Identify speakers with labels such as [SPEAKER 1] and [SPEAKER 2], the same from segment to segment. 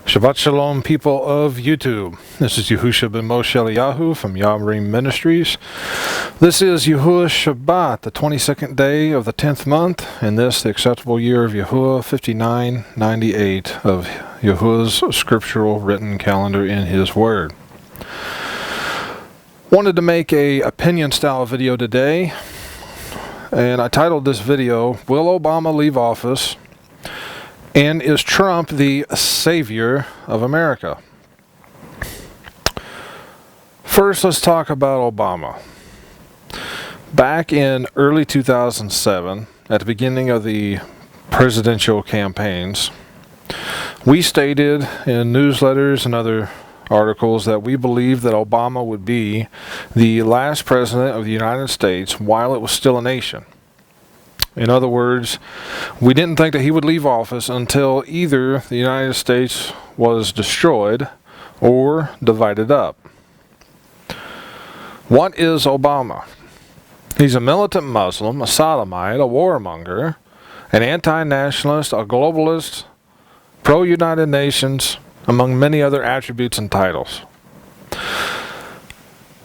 [SPEAKER 1] Shabbat Shalom, people of YouTube. This is Yehusha ben Moshe Eliyahu from YHRIM Ministries. This is Yahuwah Shabbat, the 22nd day of the 10th month, and this, the acceptable year of Yahuwah, 5998 of Yahuwah's scriptural written calendar in His Word. Wanted to make a opinion-style video today, and I titled this video, Will Obama Leave Office? And is Trump the savior of America? First, let's talk about Obama. Back in early 2007, at the beginning of the presidential campaigns, we stated in newsletters and other articles that we believed that Obama would be the last president of the United States while it was still a nation. In other words, we didn't think that he would leave office until either the United States was destroyed or divided up. What is Obama? He's a militant Muslim, a sodomite, a warmonger, an anti-nationalist, a globalist, pro-United Nations, among many other attributes and titles.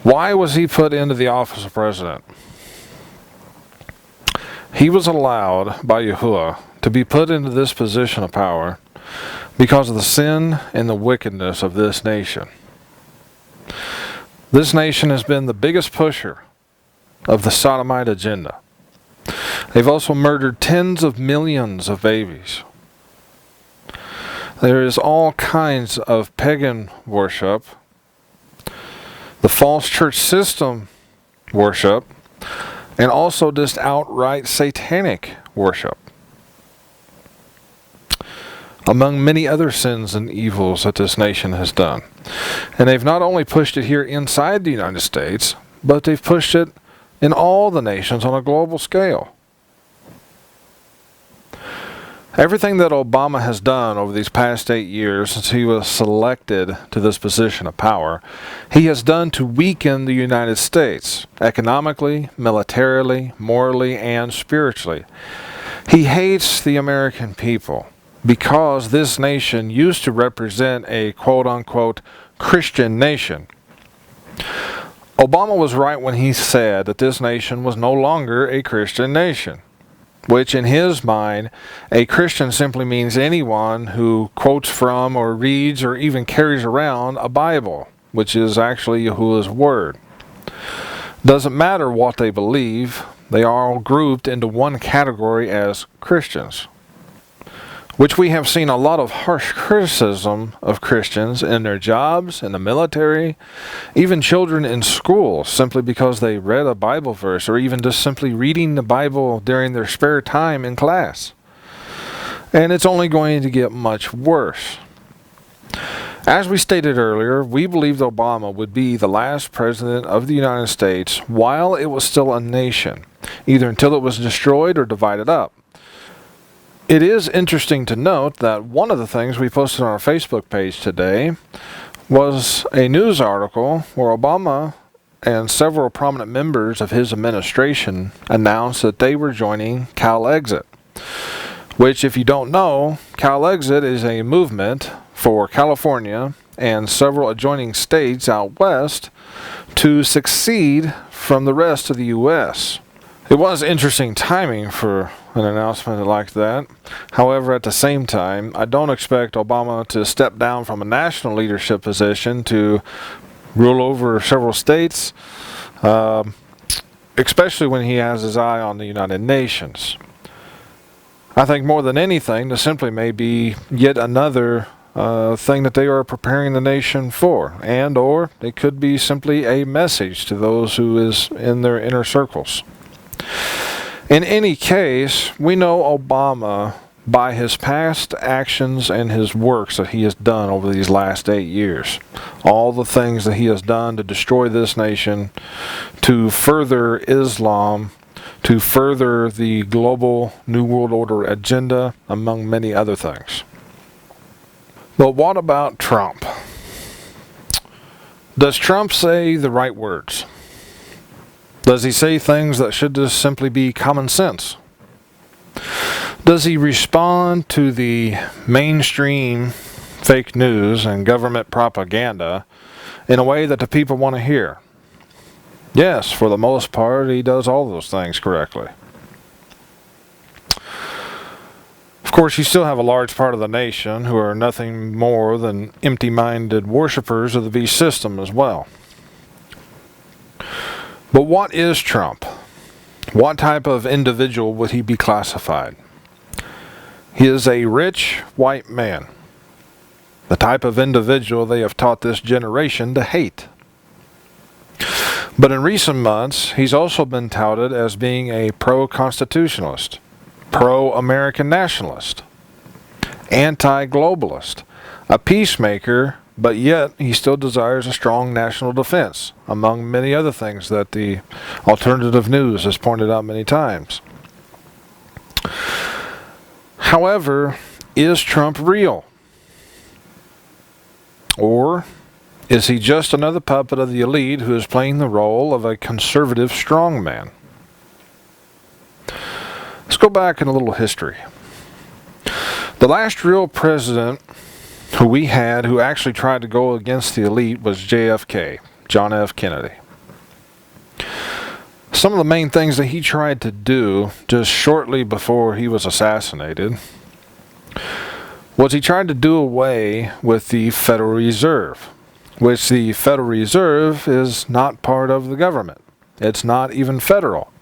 [SPEAKER 1] Why was he put into the office of president? He was allowed by Yahuwah to be put into this position of power because of the sin and the wickedness of this nation. This nation has been the biggest pusher of the sodomite agenda. They've also murdered tens of millions of babies. There is all kinds of pagan worship, the false church system worship, and also just outright satanic worship, among many other sins and evils that this nation has done. And they've not only pushed it here inside the United States, but they've pushed it in all the nations on a global scale. Everything that Obama has done over these past 8 years since he was selected to this position of power, he has done to weaken the United States, economically, militarily, morally, and spiritually. He hates the American people because this nation used to represent a quote-unquote Christian nation. Obama was right when he said that this nation was no longer a Christian nation, which in his mind, a Christian simply means anyone who quotes from or reads or even carries around a Bible, which is actually Yahuwah's Word. Doesn't matter what they believe, they are all grouped into one category as Christians, which we have seen a lot of harsh criticism of Christians in their jobs, in the military, even children in school, simply because they read a Bible verse, or even just simply reading the Bible during their spare time in class. And it's only going to get much worse. As we stated earlier, we believed Obama would be the last president of the United States while it was still a nation, either until it was destroyed or divided up. It is interesting to note that one of the things we posted on our Facebook page today was a news article where Obama and several prominent members of his administration announced that they were joining CalExit, which, if you don't know, CalExit is a movement for California and several adjoining states out west to secede from the rest of the U.S. It was interesting timing for an announcement like that. However, at the same time, I don't expect Obama to step down from a national leadership position to rule over several states, especially when he has his eye on the United Nations. I think more than anything, this simply may be yet another thing that they are preparing the nation for, and or it could be simply a message to those who is in their inner circles. In any case, we know Obama by his past actions and his works that he has done over these last 8 years. All the things that he has done to destroy this nation, to further Islam, to further the global New World Order agenda, among many other things. But what about Trump? Does Trump say the right words? Does he say things that should just simply be common sense? Does he respond to the mainstream fake news and government propaganda in a way that the people want to hear. Yes, for the most part, he does all those things correctly. Of course, you still have a large part of the nation who are nothing more than empty-minded worshippers of the beast system as well. But what is Trump? What type of individual would he be classified? He is a rich white man, the type of individual they have taught this generation to hate. But in recent months, he's also been touted as being a pro-constitutionalist, pro-American nationalist, anti-globalist, a peacemaker, but yet he still desires a strong national defense, among many other things that the alternative news has pointed out many times. However, is Trump real? Or is he just another puppet of the elite who is playing the role of a conservative strongman? Let's go back in a little history. The last real president who we had who actually tried to go against the elite was JFK, John F. Kennedy. Some of the main things that he tried to do just shortly before he was assassinated was he tried to do away with the Federal Reserve, which the Federal Reserve is not part of the government. It's not even federal.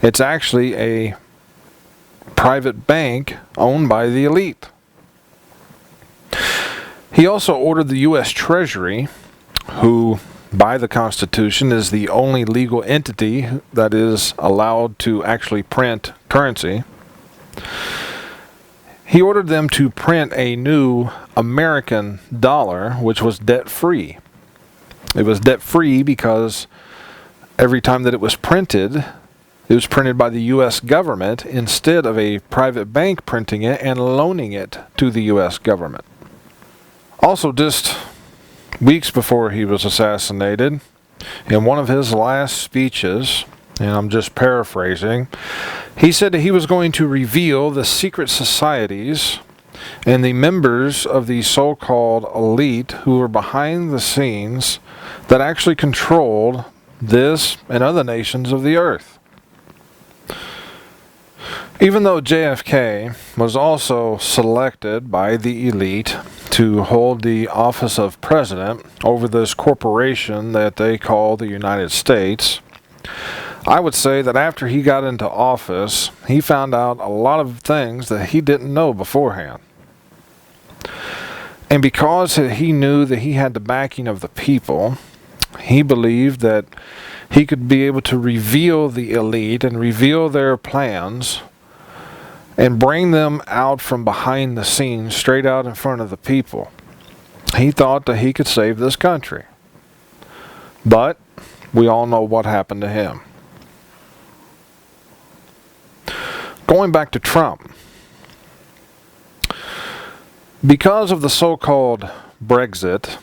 [SPEAKER 1] It's actually a private bank owned by the elite. He also ordered the U.S. Treasury, who by the Constitution is the only legal entity that is allowed to actually print currency. He ordered them to print a new American dollar, which was debt-free. It was debt-free because every time that it was printed by the U.S. government instead of a private bank printing it and loaning it to the U.S. government. Also, just weeks before he was assassinated, in one of his last speeches, and I'm just paraphrasing, he said that he was going to reveal the secret societies and the members of the so-called elite who were behind the scenes that actually controlled this and other nations of the earth. Even though JFK was also selected by the elite to hold the office of president over this corporation that they call the United States, I would say that after he got into office, he found out a lot of things that he didn't know beforehand. And because he knew that he had the backing of the people, he believed that he could be able to reveal the elite and reveal their plans and bring them out from behind the scenes, straight out in front of the people. He thought that he could save this country. But we all know what happened to him. Going back to Trump. Because of the so-called Brexit,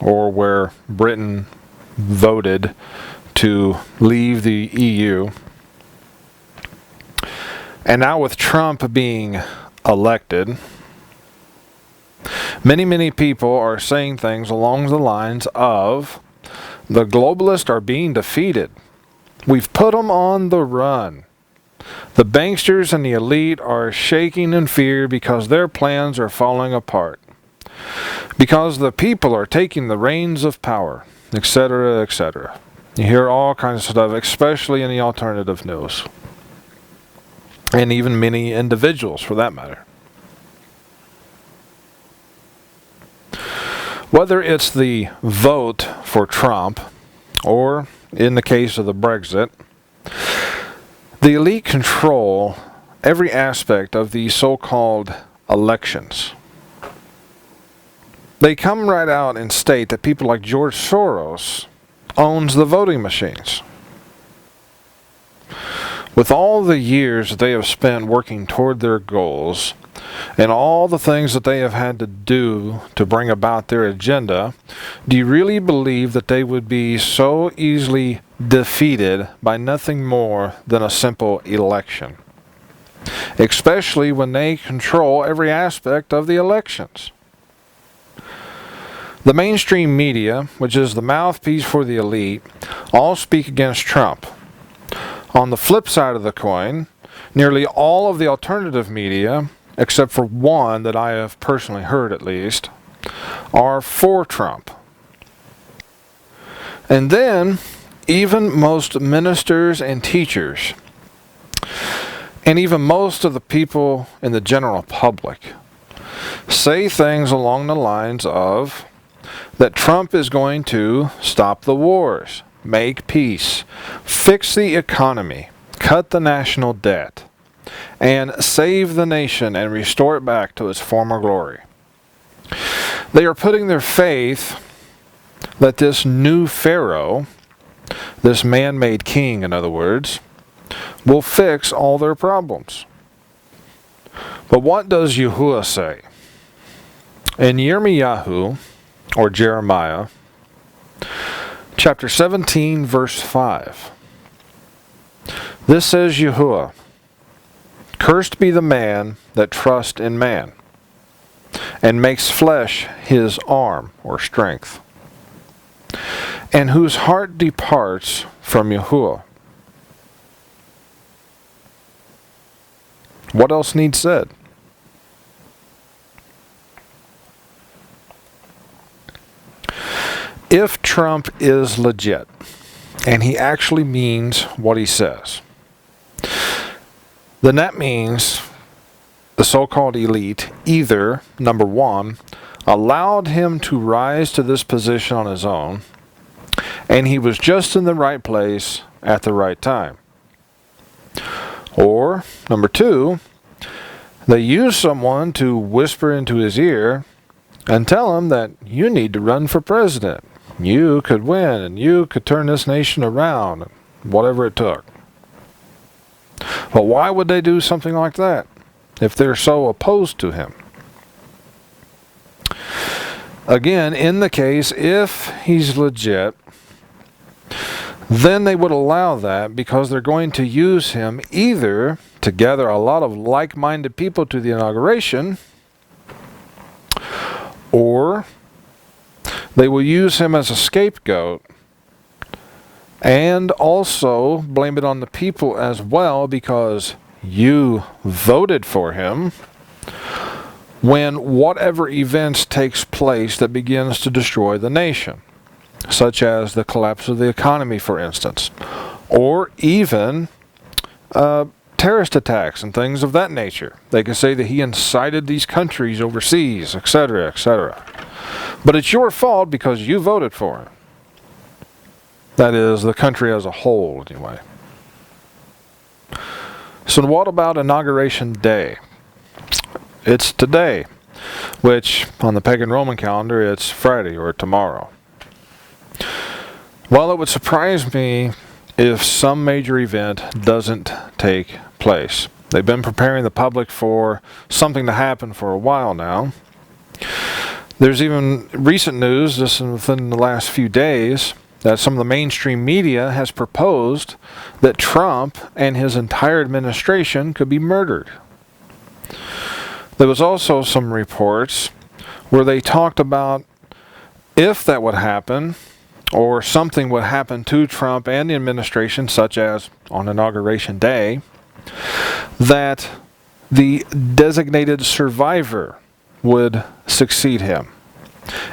[SPEAKER 1] or where Britain voted to leave the EU, and now with Trump being elected, many people are saying things along the lines of, the globalists are being defeated. We've put them on the run. The banksters and the elite are shaking in fear because their plans are falling apart. Because the people are taking the reins of power, etc., etc. You hear all kinds of stuff, especially in the alternative news. And even many individuals, for that matter. Whether it's the vote for Trump, or in the case of the Brexit, the elite control every aspect of the so-called elections. They come right out and state that people like George Soros owns the voting machines. With all the years that they have spent working toward their goals, and all the things that they have had to do to bring about their agenda, do you really believe that they would be so easily defeated by nothing more than a simple election? Especially when they control every aspect of the elections. The mainstream media, which is the mouthpiece for the elite, all speak against Trump. On the flip side of the coin, nearly all of the alternative media, except for one that I have personally heard at least, are for Trump. And then, even most ministers and teachers, and even most of the people in the general public, say things along the lines of that Trump is going to stop the wars, make peace, fix the economy, cut the national debt, and save the nation and restore it back to its former glory. They are putting their faith that this new Pharaoh, this man-made king, in other words, will fix all their problems. But what does Yahuwah say? In Yirmiyahu, or Jeremiah, chapter 17, verse 5, this says Yahuwah, "Cursed be the man that trusts in man, and makes flesh his arm or strength, and whose heart departs from Yahuwah." What else needs said? If Trump is legit, and he actually means what he says, then that means the so-called elite either, number one, allowed him to rise to this position on his own, and he was just in the right place at the right time. Or, number two, they used someone to whisper into his ear and tell him that you need to run for president. You could win, and you could turn this nation around, whatever it took. But why would they do something like that if they're so opposed to him? Again, in the case, if he's legit, then they would allow that because they're going to use him either to gather a lot of like-minded people to the inauguration, or they will use him as a scapegoat and also blame it on the people as well because you voted for him when whatever events takes place that begins to destroy the nation, such as the collapse of the economy, for instance, or even terrorist attacks and things of that nature. They can say that he incited these countries overseas, etc., etc. But it's your fault because you voted for him. That is, the country as a whole, anyway. So what about Inauguration Day? It's today, which on the pagan Roman calendar, it's Friday or tomorrow. Well, it would surprise me if some major event doesn't take place. They've been preparing the public for something to happen for a while now. There's even recent news, just within the last few days, that some of the mainstream media has proposed that Trump and his entire administration could be murdered. There was also some reports where they talked about if that would happen, or something would happen to Trump and the administration, such as on Inauguration Day, that the designated survivor would succeed him.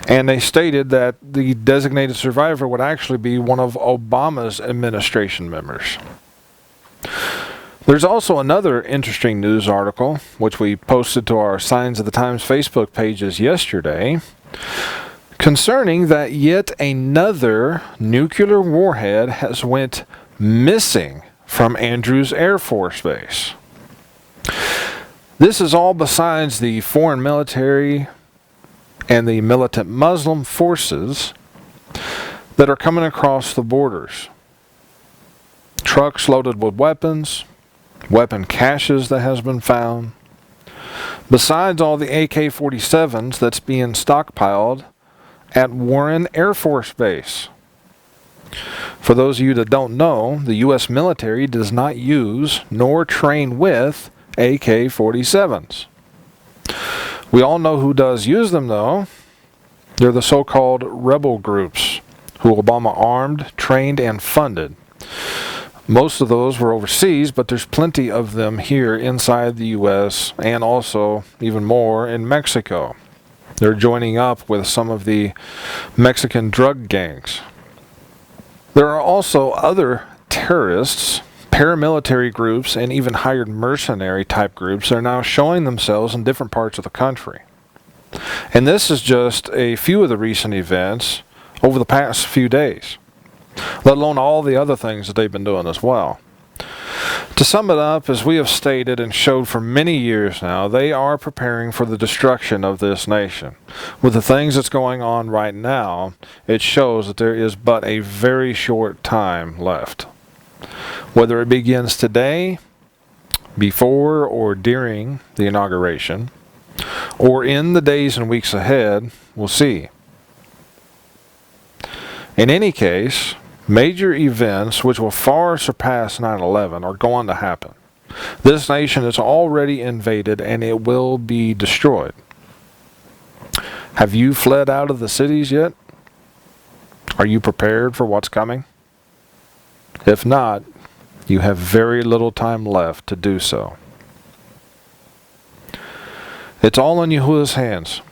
[SPEAKER 1] And they stated that the designated survivor would actually be one of Obama's administration members. There's also another interesting news article, which we posted to our Signs of the Times Facebook pages yesterday, concerning that yet another nuclear warhead has went missing from Andrews Air Force Base. This is all besides the foreign military and the militant Muslim forces that are coming across the borders. Trucks loaded with weapons, weapon caches that has been found, besides all the AK-47s that's being stockpiled at Warren Air Force Base. For those of you that don't know, the U.S. military does not use nor train with AK-47s. We all know who does use them, though. They're the so-called rebel groups who Obama armed, trained, and funded. Most of those were overseas, but there's plenty of them here inside the U.S. and also even more in Mexico. They're joining up with some of the Mexican drug gangs. There are also other terrorists, paramilitary groups, and even hired mercenary type groups that are now showing themselves in different parts of the country. And this is just a few of the recent events over the past few days, let alone all the other things that they've been doing as well. To sum it up, as we have stated and showed for many years now, they are preparing for the destruction of this nation. With the things that's going on right now, it shows that there is but a very short time left. Whether it begins today, before or during the inauguration, or in the days and weeks ahead, we'll see. In any case, major events which will far surpass 9/11 are going to happen. This nation is already invaded and it will be destroyed. Have you fled out of the cities yet? Are you prepared for what's coming? If not, you have very little time left to do so. It's all in Yahuwah's hands,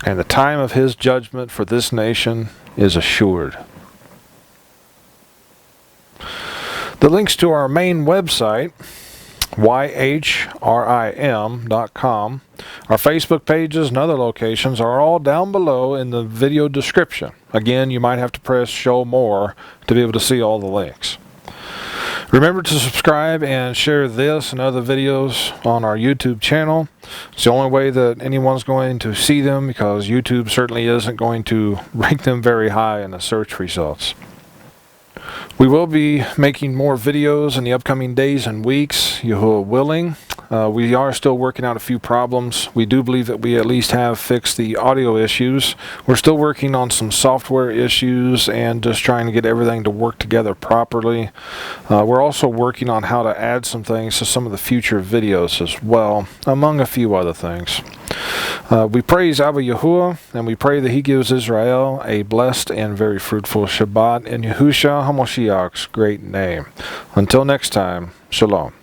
[SPEAKER 1] and the time of his judgment for this nation is assured. The links to our main website, YHRIM.com, our Facebook pages and other locations are all down below in the video description. Again, you might have to press show more to be able to see all the links. Remember to subscribe and share this and other videos on our YouTube channel. It's the only way that anyone's going to see them, because YouTube certainly isn't going to rank them very high in the search results. We will be making more videos in the upcoming days and weeks, Yahuwah willing. We are still working out a few problems. We do believe that we at least have fixed the audio issues. We're still working on some software issues and just trying to get everything to work together properly. We're also working on how to add some things to some of the future videos as well, among a few other things. We praise Abba Yahuwah, and we pray that he gives Israel a blessed and very fruitful Shabbat in Yahushua HaMashiach's great name. Until next time, Shalom.